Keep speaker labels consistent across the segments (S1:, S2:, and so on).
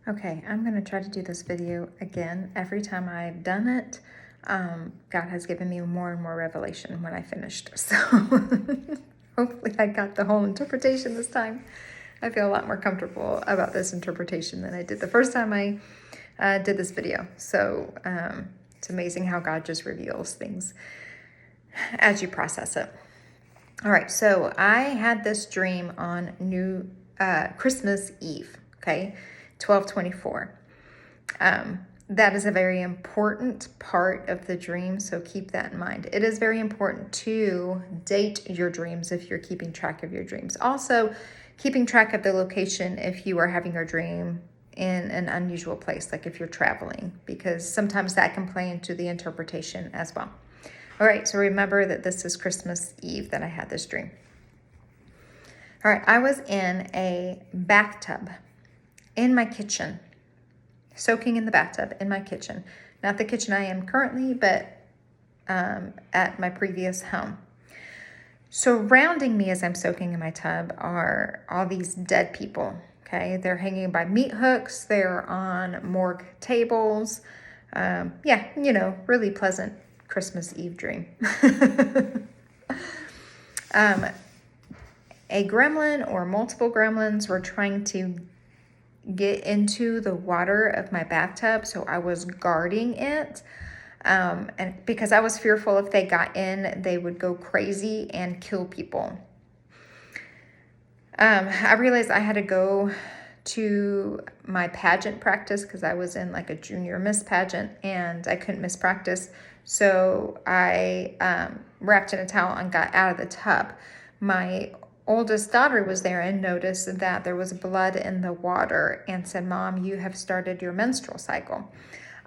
S1: Okay, I'm going to try to do this video again. Every time I've done it, God has given me more and more revelation when I finished. So hopefully I got the whole interpretation this time. I feel a lot more comfortable about this interpretation than I did the first time I did this video. So it's amazing how God just reveals things as you process it. All right, so I had this dream on Christmas Eve, okay, 12/24. That is a very important part of the dream, so keep that in mind. It is very important to date your dreams if you're keeping track of your dreams. Also, keeping track of the location if you are having your dream in an unusual place, like if you're traveling, because sometimes that can play into the interpretation as well. All right, so remember that this is Christmas Eve that I had this dream. All right, I was in a bathtub in my kitchen, soaking in the bathtub in my kitchen. Not the kitchen I am currently, but at my previous home. Surrounding me as I'm soaking in my tub are all these dead people, okay? They're hanging by meat hooks. They're on morgue tables. Really pleasant Christmas Eve dream. A gremlin or multiple gremlins were trying to get into the water of my bathtub, so I was guarding it. And because I was fearful if they got in, they would go crazy and kill people. I realized I had to go to my pageant practice because I was in like a junior miss pageant and I couldn't miss practice. So I wrapped in a towel and got out of the tub. My oldest daughter was there and noticed that there was blood in the water and said, "Mom, you have started your menstrual cycle."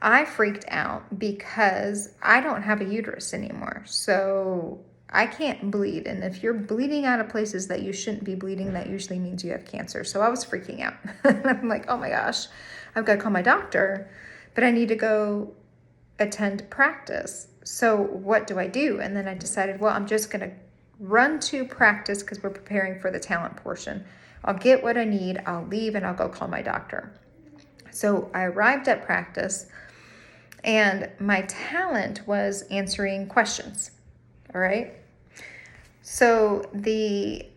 S1: I freaked out because I don't have a uterus anymore. So I can't bleed. And if you're bleeding out of places that you shouldn't be bleeding, that usually means you have cancer. So I was freaking out. I'm like, oh my gosh, I've got to call my doctor, but I need to go attend practice. So what do I do? And then I decided, well, I'm just going to run to practice because we're preparing for the talent portion. I'll get what I need, I'll leave, and I'll go call my doctor. So I arrived at practice, and my talent was answering questions. All right. So the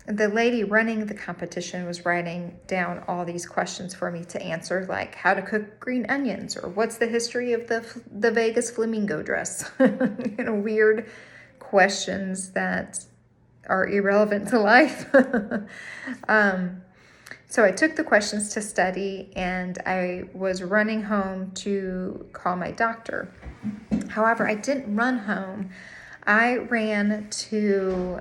S1: lady running the competition was writing down all these questions for me to answer, like how to cook green onions, or what's the history of the Vegas flamingo dress. Weird questions that are irrelevant to life. So I took the questions to study, and I was running home to call my doctor. However, I didn't run home. I ran to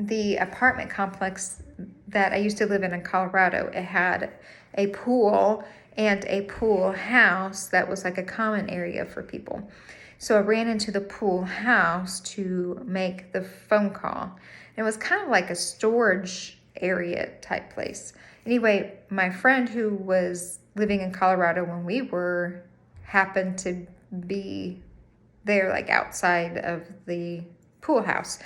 S1: the apartment complex that I used to live in Colorado. It had a pool and a pool house that was like a common area for people. So I ran into the pool house to make the phone call. It was kind of like a storage area type place. Anyway, my friend who was living in Colorado when we were happened to be there, like outside of the pool house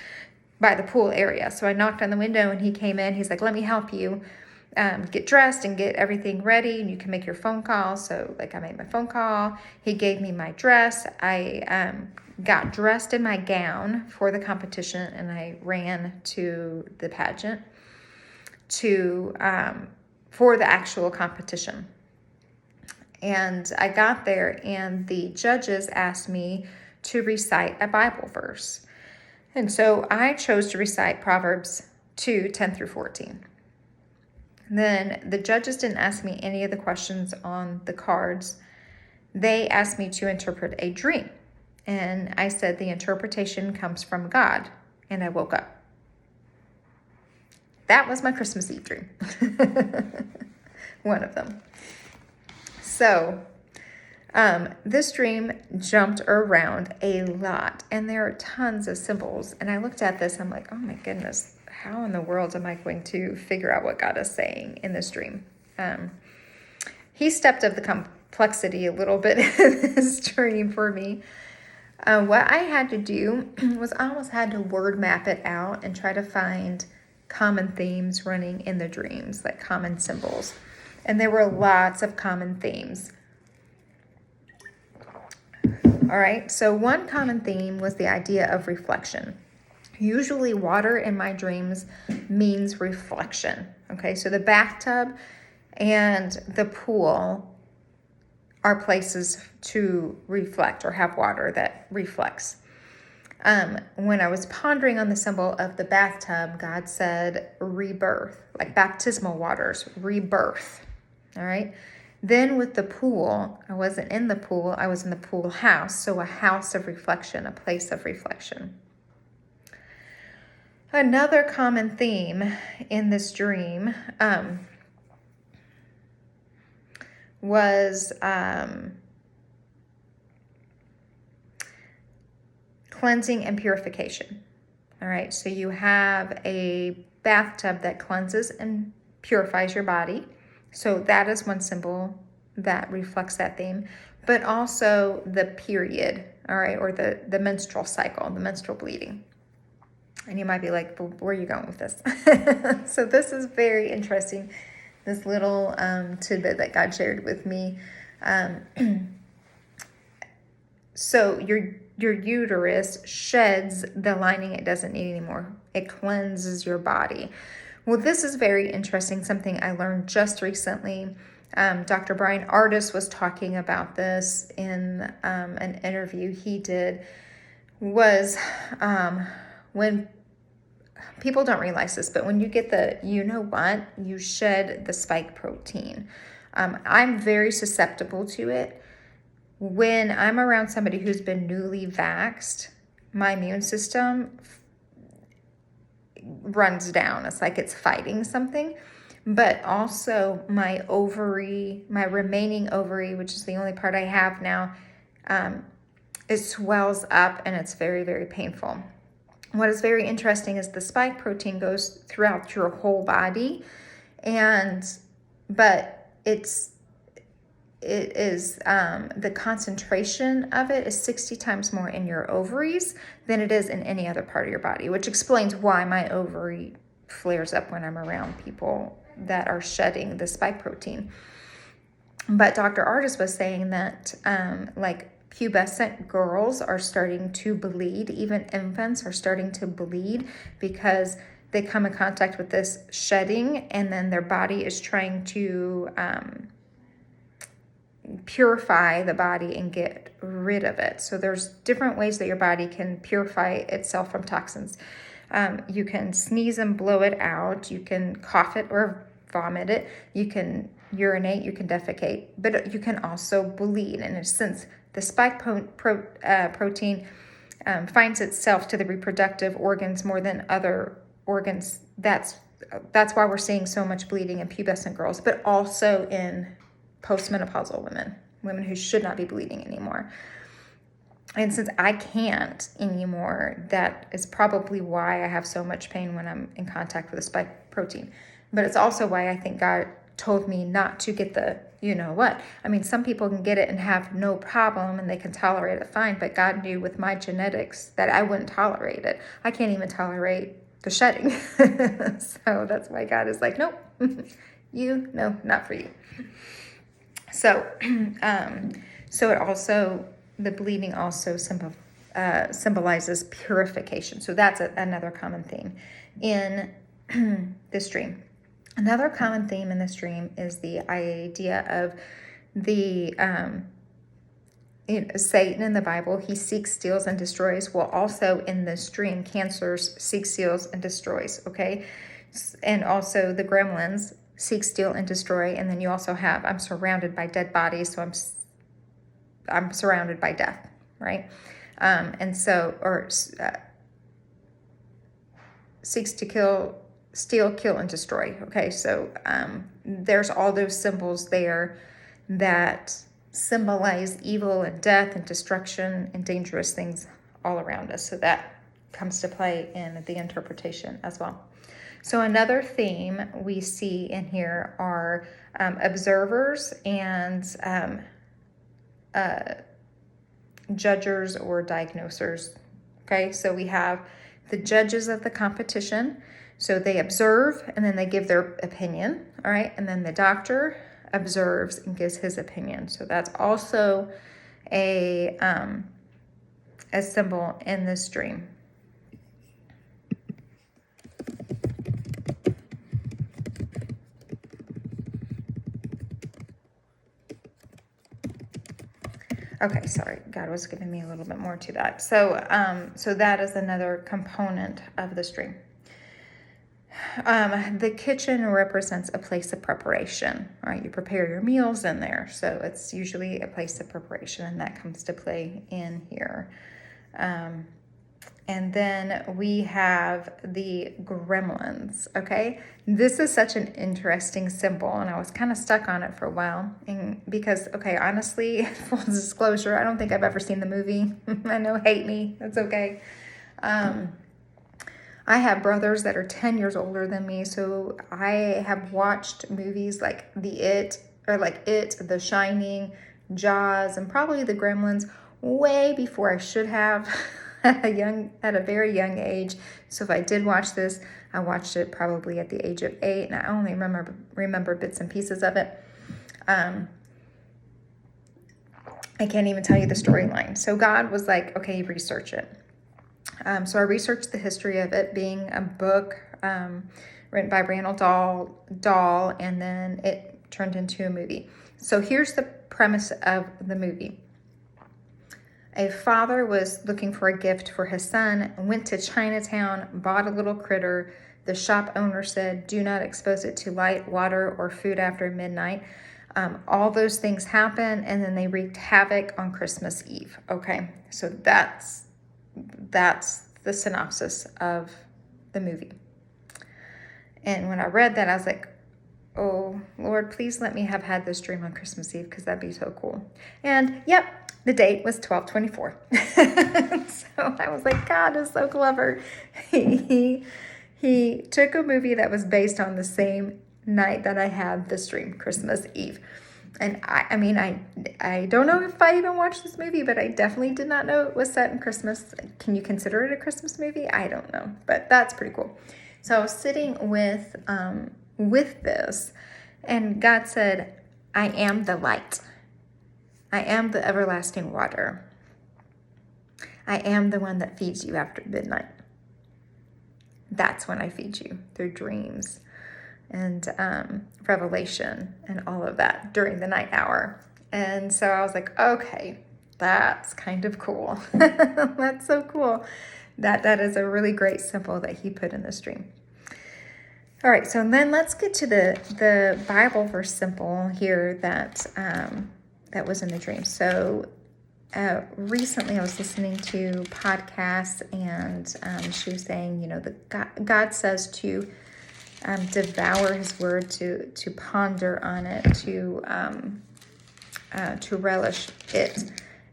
S1: by the pool area. So I knocked on the window and he came in. He's like, "Let me help you get dressed and get everything ready, and you can make your phone call." So like I made my phone call. He gave me my dress. I got dressed in my gown for the competition, and I ran to the pageant for the actual competition. And I got there, and the judges asked me to recite a Bible verse. And so I chose to recite Proverbs 2:10-14. Then the judges didn't ask me any of the questions on the cards. They asked me to interpret a dream. And I said the interpretation comes from God. And I woke up. That was my Christmas Eve dream. One of them. So this dream jumped around a lot, and there are tons of symbols. And I looked at this, I'm like, oh my goodness, how in the world am I going to figure out what God is saying in this dream? He stepped up the complexity a little bit in this dream for me. What I had to do was I almost had to word map it out and try to find common themes running in the dreams, like common symbols. And there were lots of common themes. All right, so one common theme was the idea of reflection. Usually water in my dreams means reflection. Okay, so the bathtub and the pool are places to reflect or have water that reflects. When I was pondering on the symbol of the bathtub, God said rebirth, like baptismal waters, rebirth. All right. Then with the pool, I wasn't in the pool, I was in the pool house. So a house of reflection, a place of reflection. Another common theme in this dream was cleansing and purification. All right, so you have a bathtub that cleanses and purifies your body. So that is one symbol that reflects that theme, but also the period, all right, or the menstrual cycle, the menstrual bleeding. And you might be like, well, where are you going with this? So this is very interesting, this little tidbit that God shared with me. So your uterus sheds the lining it doesn't need anymore. It cleanses your body. Well, this is very interesting, something I learned just recently. Dr. Brian Ardis was talking about this in an interview he did, was when people don't realize this, but when you get you shed the spike protein. I'm very susceptible to it. When I'm around somebody who's been newly vaxxed, my immune system runs down. It's like it's fighting something. But also my remaining ovary, which is the only part I have now, it swells up and it's very, very painful. What is very interesting is the spike protein goes throughout your whole body, but it is the concentration of it is 60 times more in your ovaries than it is in any other part of your body, which explains why my ovary flares up when I'm around people that are shedding the spike protein. But Dr. Ardis was saying that like pubescent girls are starting to bleed, even infants are starting to bleed because they come in contact with this shedding, and then their body is trying to purify the body and get rid of it. So there's different ways that your body can purify itself from toxins. You can sneeze and blow it out. You can cough it or vomit it. You can urinate. You can defecate. But you can also bleed. And since the spike protein finds itself to the reproductive organs more than other organs, that's why we're seeing so much bleeding in pubescent girls, but also in postmenopausal women who should not be bleeding anymore. And since I can't anymore, that is probably why I have so much pain when I'm in contact with the spike protein. But it's also why I think God told me not to get the what. I mean, some people can get it and have no problem and they can tolerate it fine, but God knew with my genetics that I wouldn't tolerate it. I can't even tolerate the shedding. So that's why God is like, nope, no, not for you. So, so it also, the bleeding also symbolizes purification. So that's another common theme in this dream. Another common theme in this dream is the idea of the Satan in the Bible. He seeks, steals, and destroys. Well, also in this dream, Cancer seeks, steals, and destroys. Okay, and also the Gremlins seek, steal, and destroy. And then you also have, I'm surrounded by dead bodies, so I'm surrounded by death, right? And so, seeks to kill, steal, kill, and destroy. Okay, so there's all those symbols there that symbolize evil and death and destruction and dangerous things all around us. So that comes to play in the interpretation as well. So another theme we see in here are observers and judgers or diagnosers. Okay, so we have the judges of the competition. So they observe and then they give their opinion, all right? And then the doctor observes and gives his opinion. So that's also a symbol in this dream. Okay, sorry, God was giving me a little bit more to that. So, so that is another component of this dream. The kitchen represents a place of preparation, right? You prepare your meals in there. So it's usually a place of preparation, and that comes to play in here. And then we have the gremlins, okay? This is such an interesting symbol, and I was kind of stuck on it for a while. And because, okay, honestly, full disclosure, I don't think I've ever seen the movie. I know, hate me. That's okay. I have brothers that are 10 years older than me, so I have watched movies like It, The Shining, Jaws, and probably The Gremlins way before I should have at a very young age. So if I did watch this, I watched it probably at the age of 8, and I only remember bits and pieces of it. I can't even tell you the storyline. So God was like, okay, research it. So I researched the history of it being a book written by Randall Dahl, and then it turned into a movie. So here's the premise of the movie. A father was looking for a gift for his son, went to Chinatown, bought a little critter. The shop owner said, do not expose it to light, water, or food after midnight. All those things happen, and then they wreaked havoc on Christmas Eve. Okay, so that's the synopsis of the movie. And when I read that, I was like, oh, Lord, please let me have had this dream on Christmas Eve, because that'd be so cool. And yep, the date was 12/24. So I was like, God is so clever. He took a movie that was based on the same night that I had this dream, Christmas Eve. And I don't know if I even watched this movie, but I definitely did not know it was set in Christmas. Can you consider it a Christmas movie? I don't know, but that's pretty cool. So I was sitting with this, and God said, I am the light. I am the everlasting water. I am the one that feeds you after midnight. That's when I feed you, through dreams and revelation and all of that during the night hour. And so I was like, okay, that's kind of cool. That's so cool. That is a really great symbol that he put in this dream. All right, so then let's get to the Bible verse symbol here that was in the dream. So recently I was listening to podcasts, and she was saying, God says to devour his word, to ponder on it, to relish it,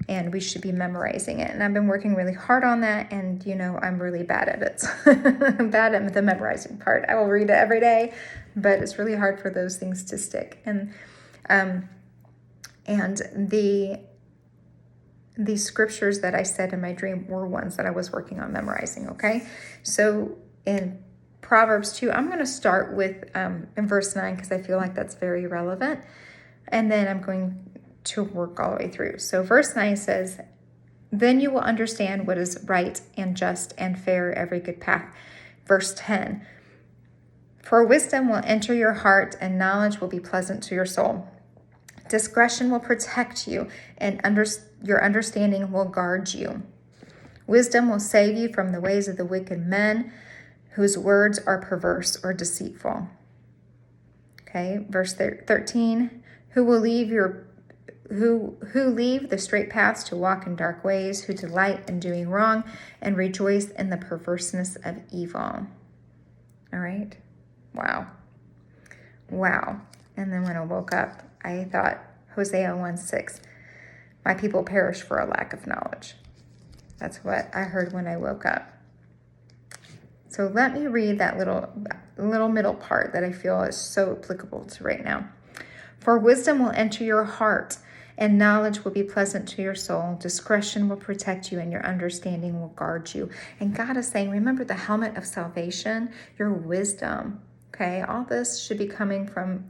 S1: and we should be memorizing it. And I've been working really hard on that, and I'm really bad at it. I'm bad at the memorizing part. I will read it every day, but it's really hard for those things to stick. And the scriptures that I said in my dream were ones that I was working on memorizing. Okay, so in Proverbs 2, I'm going to start with in verse 9, because I feel like that's very relevant. And then I'm going to work all the way through. So verse 9 says, then you will understand what is right and just and fair, every good path. Verse 10, for wisdom will enter your heart, and knowledge will be pleasant to your soul. Discretion will protect you, and your understanding will guard you. Wisdom will save you from the ways of the wicked men, whose words are perverse or deceitful. Okay, verse 13, who leave the straight paths to walk in dark ways, who delight in doing wrong and rejoice in the perverseness of evil. All right, wow. And then when I woke up, I thought, Hosea 1:6, my people perish for a lack of knowledge. That's what I heard when I woke up. So let me read that little middle part that I feel is so applicable to right now. For wisdom will enter your heart, And knowledge will be pleasant to your soul. Discretion will protect you, and your understanding will guard you. And God is saying, remember the helmet of salvation, your wisdom. Okay, all this should be coming from,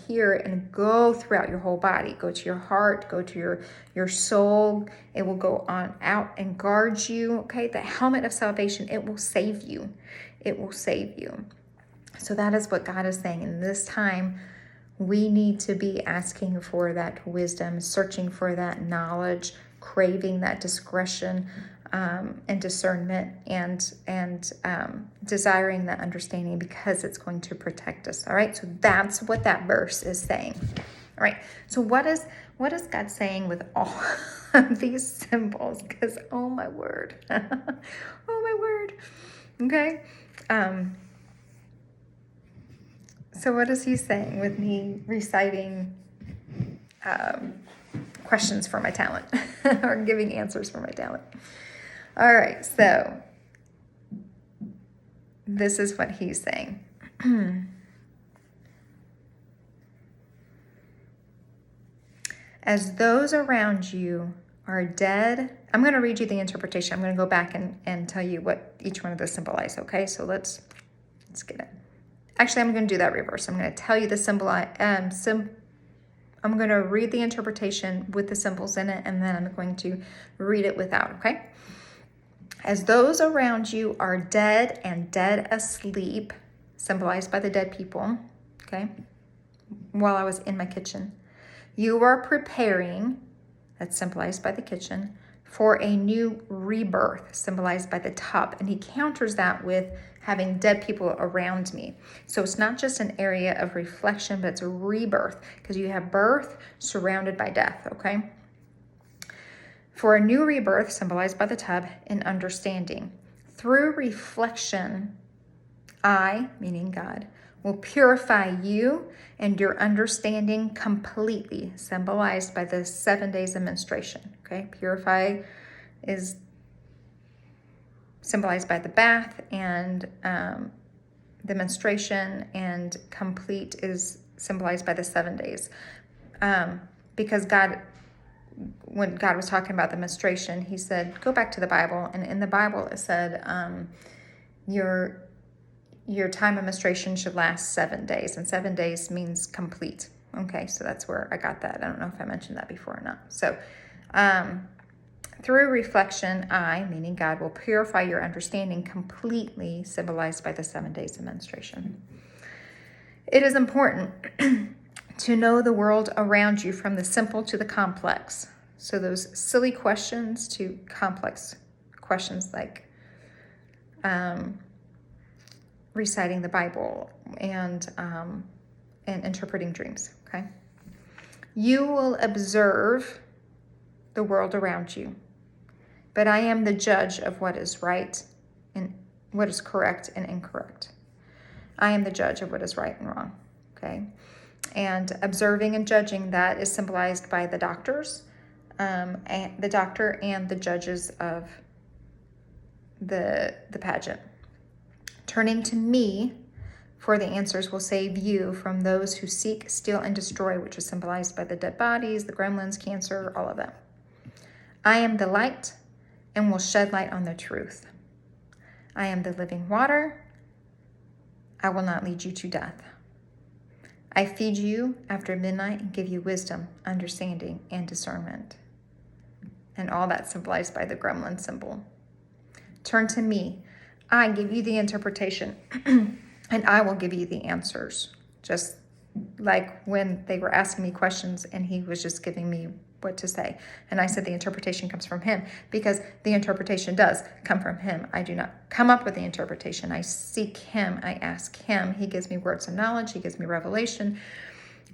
S1: here and go throughout your whole body. Go to your heart, go to your soul. It will go on out and guard you. Okay, the helmet of salvation, it will save you. It will save you. So that is what God is saying. In this time, we need to be asking for that wisdom, searching for that knowledge, craving that discretion and discernment, and desiring that understanding, because it's going to protect us. All right, so that's what that verse is saying. All right, so what is God saying with all of these symbols? Because oh my word, oh my word. Okay. So what is he saying with me reciting questions for my talent or giving answers for my talent? All right, so this is what he's saying. As those around you are dead, I'm going to read you the interpretation. I'm going to go back and tell you what each one of those symbolize, okay? So let's get it. Actually, I'm going to do that reverse. I'm going to tell you the symbol. I'm going to read the interpretation with the symbols in it, and then I'm going to read it without, okay? As those around you are dead and dead asleep, symbolized by the dead people, okay? While I was in my kitchen, you are preparing, that's symbolized by the kitchen, for a new rebirth, symbolized by the tub. And he counters that with having dead people around me. So it's not just an area of reflection, but it's a rebirth, because you have birth surrounded by death, okay? For a new rebirth, symbolized by the tub, in understanding. Through reflection, I, meaning God, will purify you and your understanding completely, symbolized by the 7 days of menstruation, okay? Purify is symbolized by the bath and the menstruation, and complete is symbolized by the 7 days. Because God, when God was talking about the menstruation, he said, go back to the Bible. And in the Bible, it said, your time of menstruation should last 7 days. And 7 days means complete. Okay, so that's where I got that. I don't know if I mentioned that before or not. So, through reflection, I, meaning God, will purify your understanding completely, symbolized by the 7 days of menstruation. It is important to know the world around you, from the simple to the complex. So those silly questions to complex questions, like reciting the Bible and interpreting dreams, okay? You will observe the world around you, but I am the judge of what is right and what is correct and incorrect. I am the judge of what is right and wrong, okay? And observing and judging, that is symbolized by the doctors, and the doctor and the judges of the pageant. Turning to me for the answers will save you from those who seek, steal, and destroy, which is symbolized by the dead bodies, the gremlins, cancer, all of them. I am the light and will shed light on the truth. I am the living water. I will not lead you to death. I feed you after midnight and give you wisdom, understanding, and discernment. And all that symbolized by the gremlin symbol. Turn to me. I give you the interpretation, and I will give you the answers. Just like when they were asking me questions and he was just giving me what to say. And I said the interpretation comes from him, because the interpretation does come from him. I do not come up with the interpretation. I seek him. I ask him. He gives me words of knowledge. He gives me revelation.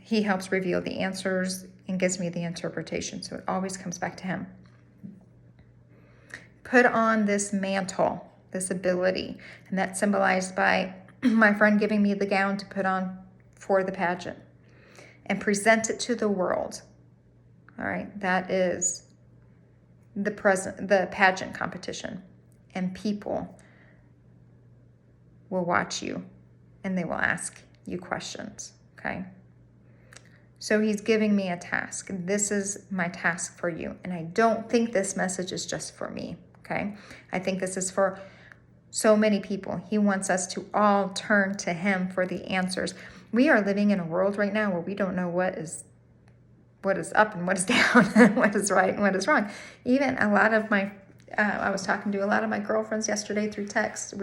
S1: He helps reveal the answers and gives me the interpretation. So it always comes back to him. Put on this mantle, this ability, and that's symbolized by my friend giving me the gown to put on for the pageant, and present it to the world. All right, that is the pageant competition, and people will watch you and they will ask you questions, okay? So he's giving me a task. This is my task for you. And I don't think this message is just for me, okay? I think this is for so many people. He wants us to all turn to him for the answers. We are living in a world right now where we don't know what is up and what is down and what is right and what is wrong. Even a lot of my, I was talking to a lot of my girlfriends yesterday through text.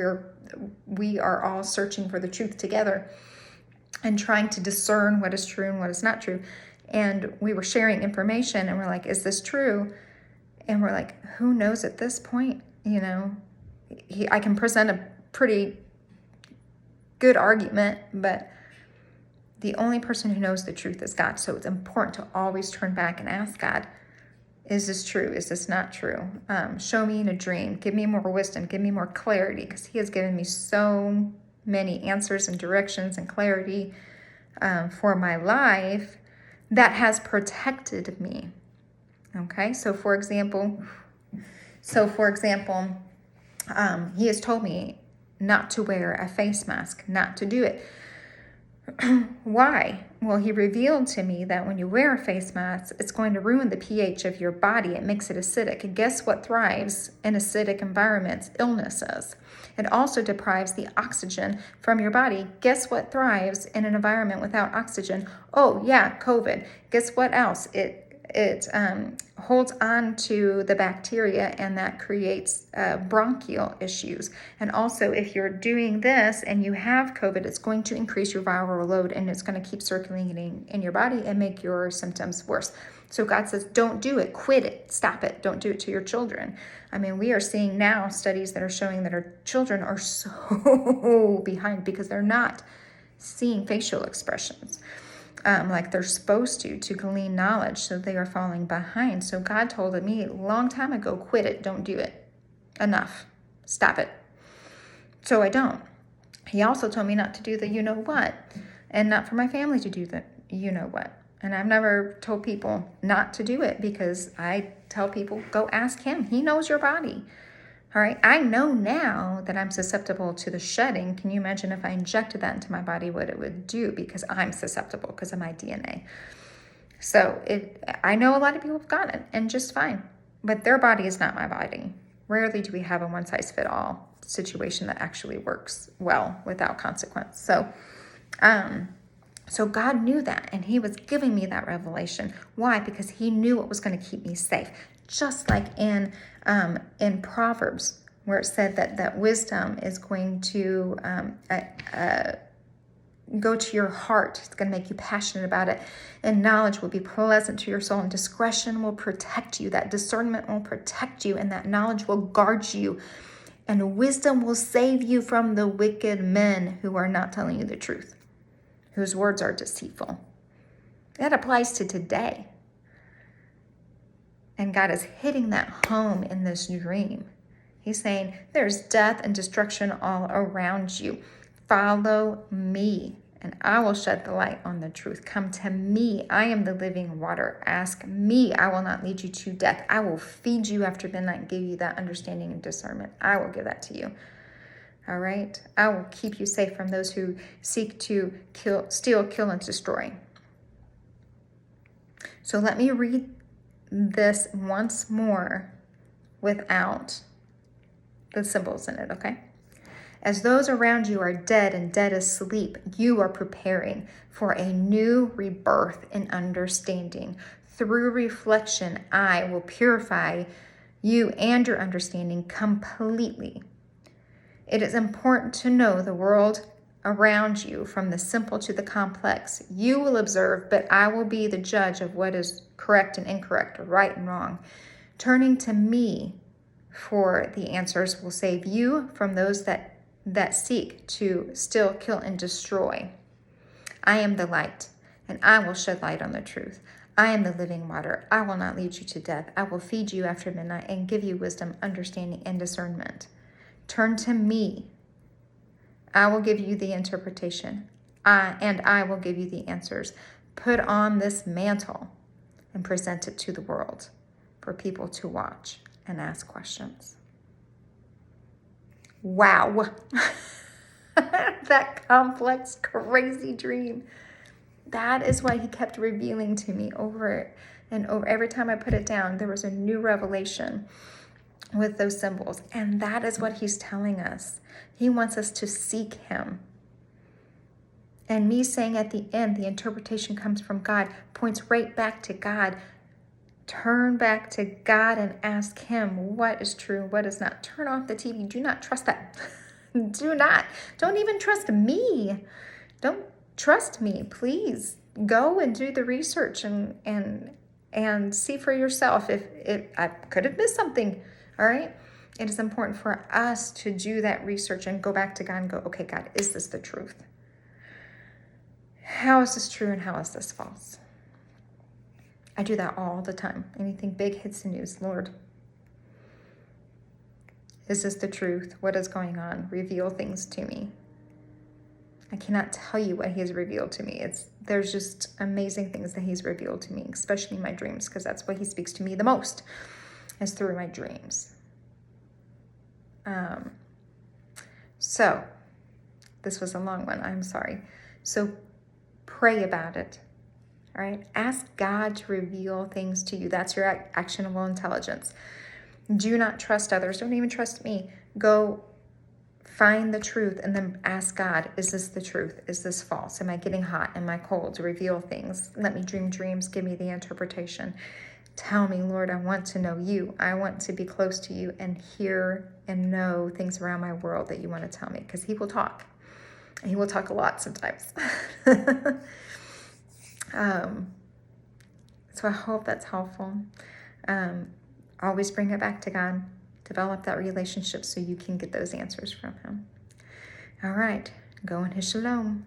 S1: We are all searching for the truth together and trying to discern what is true and what is not true. And we were sharing information and we're like, is this true? And we're like, who knows at this point? You know, I can present a pretty good argument, but the only person who knows the truth is God. So it's important to always turn back and ask God, is this true? Is this not true? Show me in a dream. Give me more wisdom. Give me more clarity, because he has given me so many answers and directions and clarity for my life that has protected me. Okay, so for example, he has told me not to wear a face mask, not to do it. Why? Well, he revealed to me that when you wear a face mask, it's going to ruin the pH of your body. It makes it acidic. And guess what thrives in acidic environments? Illnesses. It also deprives the oxygen from your body. Guess what thrives in an environment without oxygen? Oh, yeah, COVID. Guess what else? It holds on to the bacteria, and that creates bronchial issues. And also, if you're doing this and you have COVID, it's going to increase your viral load, and it's going to keep circulating in your body and make your symptoms worse. So God says, don't do it, quit it, stop it, don't do it to your children. I mean, we are seeing now studies that are showing that our children are so behind because they're not seeing facial expressions like they're supposed to glean knowledge, so they are falling behind. So God told me a long time ago, quit it, don't do it. Enough, stop it. So I don't. He also told me not to do the you-know-what, and not for my family to do the you-know-what. And I've never told people not to do it, because I tell people, go ask him. He knows your body. All right, I know now that I'm susceptible to the shedding. Can you imagine if I injected that into my body, what it would do? Because I'm susceptible because of my DNA. So I know a lot of people have gotten it and just fine, but their body is not my body. Rarely do we have a one-size-fits-all situation that actually works well without consequence. So God knew that, and he was giving me that revelation. Why? Because he knew what was going to keep me safe. Just like in Proverbs, where it said that wisdom is going to go to your heart. It's going to make you passionate about it. And knowledge will be pleasant to your soul. And discretion will protect you. That discernment will protect you. And that knowledge will guard you. And wisdom will save you from the wicked men who are not telling you the truth, whose words are deceitful. That applies to today. And God is hitting that home in this dream. He's saying, there's death and destruction all around you. Follow me, and I will shed the light on the truth. Come to me. I am the living water. Ask me. I will not lead you to death. I will feed you after midnight and give you that understanding and discernment. I will give that to you. All right? I will keep you safe from those who seek to steal, kill, and destroy. So let me read this once more without the symbols in it, okay? As those around you are dead and dead asleep, you are preparing for a new rebirth in understanding. Through reflection, I will purify you and your understanding completely. It is important to know the world around you, from the simple to the complex. You will observe, but I will be the judge of what is correct and incorrect, right and wrong. Turning to me for the answers will save you from those that seek to steal, kill, and destroy. I am the light, and I will shed light on the truth. I am the living water. I will not lead you to death. I will feed you after midnight and give you wisdom, understanding, and discernment. Turn to me. I will give you the interpretation, and I will give you the answers. Put on this mantle and present it to the world for people to watch and ask questions. Wow. That complex, crazy dream. That is why he kept revealing to me over and over. Every time I put it down, there was a new revelation with those symbols. And that is what he's telling us. He wants us to seek him. And me saying at the end, the interpretation comes from God, points right back to God. Turn back to God and ask him what is true, what is not. Turn off the TV. Do not trust that. Do not. Don't even trust me. Don't trust me. Please go and do the research and see for yourself if I could have missed something. All right. It is important for us to do that research and go back to God and go, okay, God, is this the truth? How is this true and how is this false? I do that all the time. Anything big hits the news. Lord, is this the truth? What is going on? Reveal things to me. I cannot tell you what he has revealed to me. There's just amazing things that he's revealed to me, especially in my dreams, because that's what he speaks to me the most, is through my dreams. So this was a long one. I'm sorry. So pray about it. All right. Ask God to reveal things to you. That's your actionable intelligence. Do not trust others. Don't even trust me. Go find the truth and then ask God, is this the truth? Is this false? Am I getting hot? Am I cold? Reveal things. Let me dream dreams. Give me the interpretation. Tell me, Lord, I want to know you. I want to be close to you and hear and know things around my world that you want to tell me, because he will talk. And he will talk a lot sometimes. So I hope that's helpful. Always bring it back to God. Develop that relationship so you can get those answers from him. All right. Go in his shalom.